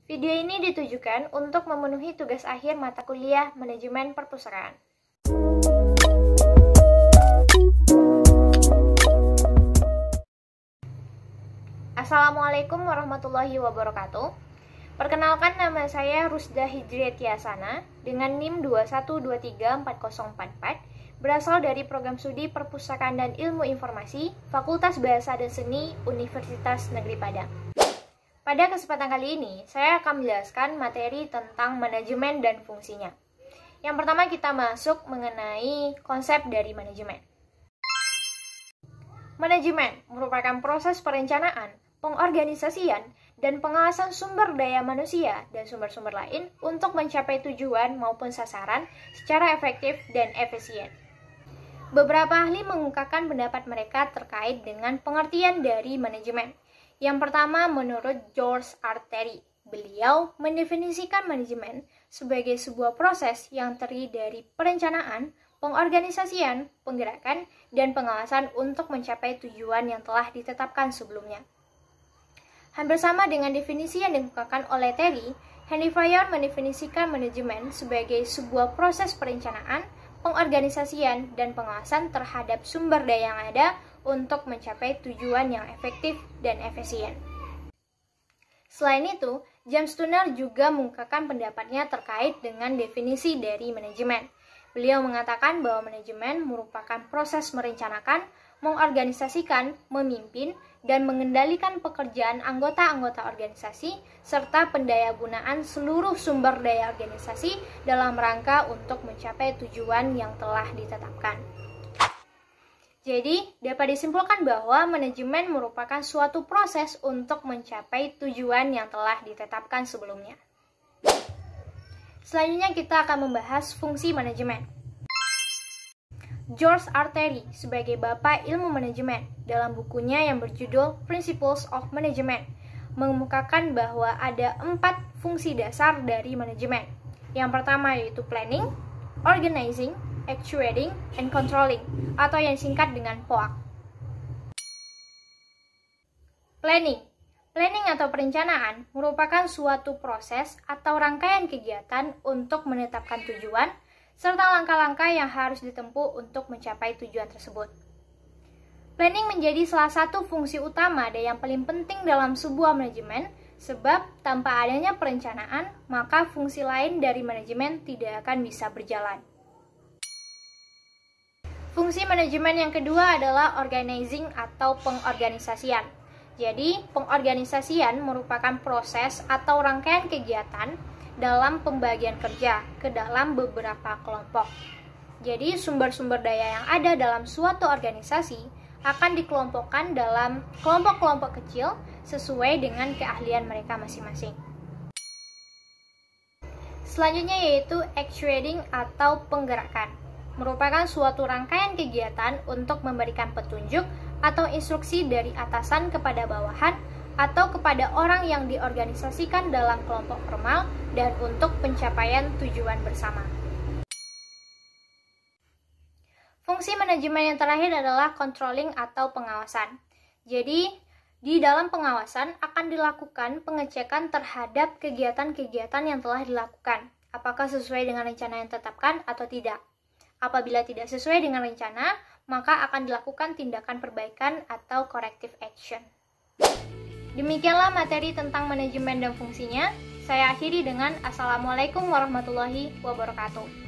Video ini ditujukan untuk memenuhi tugas akhir mata kuliah Manajemen Perpustakaan. Assalamualaikum warahmatullahi wabarakatuh. Perkenalkan, nama saya Rusda Hijriatiasana dengan NIM 21234044, berasal dari Program Studi Perpustakaan dan Ilmu Informasi, Fakultas Bahasa dan Seni, Universitas Negeri Padang. Pada kesempatan kali ini, saya akan menjelaskan materi tentang manajemen dan fungsinya. Yang pertama, kita masuk mengenai konsep dari manajemen. Manajemen merupakan proses perencanaan, pengorganisasian, dan pengawasan sumber daya manusia dan sumber-sumber lain untuk mencapai tujuan maupun sasaran secara efektif dan efisien. Beberapa ahli mengungkapkan pendapat mereka terkait dengan pengertian dari manajemen. Yang pertama, menurut George R. Terry, beliau mendefinisikan manajemen sebagai sebuah proses yang terdiri dari perencanaan, pengorganisasian, penggerakan, dan pengawasan untuk mencapai tujuan yang telah ditetapkan sebelumnya. Hampir sama dengan definisi yang dikemukakan oleh Terry, Henry Fayol mendefinisikan manajemen sebagai sebuah proses perencanaan, pengorganisasian, dan pengawasan terhadap sumber daya yang ada untuk mencapai tujuan yang efektif dan efisien. Selain itu, James Turner juga mengungkapkan pendapatnya terkait dengan definisi dari manajemen. Beliau mengatakan bahwa manajemen merupakan proses merencanakan, mengorganisasikan, memimpin, dan mengendalikan pekerjaan anggota-anggota organisasi, serta pendayagunaan seluruh sumber daya organisasi dalam rangka untuk mencapai tujuan yang telah ditetapkan. Jadi, dapat disimpulkan bahwa manajemen merupakan suatu proses untuk mencapai tujuan yang telah ditetapkan sebelumnya. Selanjutnya kita akan membahas fungsi manajemen. George R. Terry sebagai Bapak Ilmu Manajemen dalam bukunya yang berjudul Principles of Management mengemukakan bahwa ada 4 fungsi dasar dari manajemen. Yang pertama yaitu planning, organizing, actuating, and controlling, atau yang singkat dengan POAK. Planning atau perencanaan merupakan suatu proses atau rangkaian kegiatan untuk menetapkan tujuan, serta langkah-langkah yang harus ditempuh untuk mencapai tujuan tersebut. Planning menjadi salah satu fungsi utama dan yang paling penting dalam sebuah manajemen, sebab tanpa adanya perencanaan, maka fungsi lain dari manajemen tidak akan bisa berjalan. Fungsi manajemen yang kedua adalah organizing atau pengorganisasian. Jadi, pengorganisasian merupakan proses atau rangkaian kegiatan dalam pembagian kerja ke dalam beberapa kelompok. Jadi, sumber-sumber daya yang ada dalam suatu organisasi akan dikelompokkan dalam kelompok-kelompok kecil sesuai dengan keahlian mereka masing-masing. Selanjutnya yaitu actuating atau penggerakan. Merupakan suatu rangkaian kegiatan untuk memberikan petunjuk atau instruksi dari atasan kepada bawahan atau kepada orang yang diorganisasikan dalam kelompok formal dan untuk pencapaian tujuan bersama. Fungsi manajemen yang terakhir adalah controlling atau pengawasan. Jadi, di dalam pengawasan akan dilakukan pengecekan terhadap kegiatan-kegiatan yang telah dilakukan, apakah sesuai dengan rencana yang ditetapkan atau tidak. Apabila tidak sesuai dengan rencana, maka akan dilakukan tindakan perbaikan atau corrective action. Demikianlah materi tentang manajemen dan fungsinya. Saya akhiri dengan Assalamualaikum warahmatullahi wabarakatuh.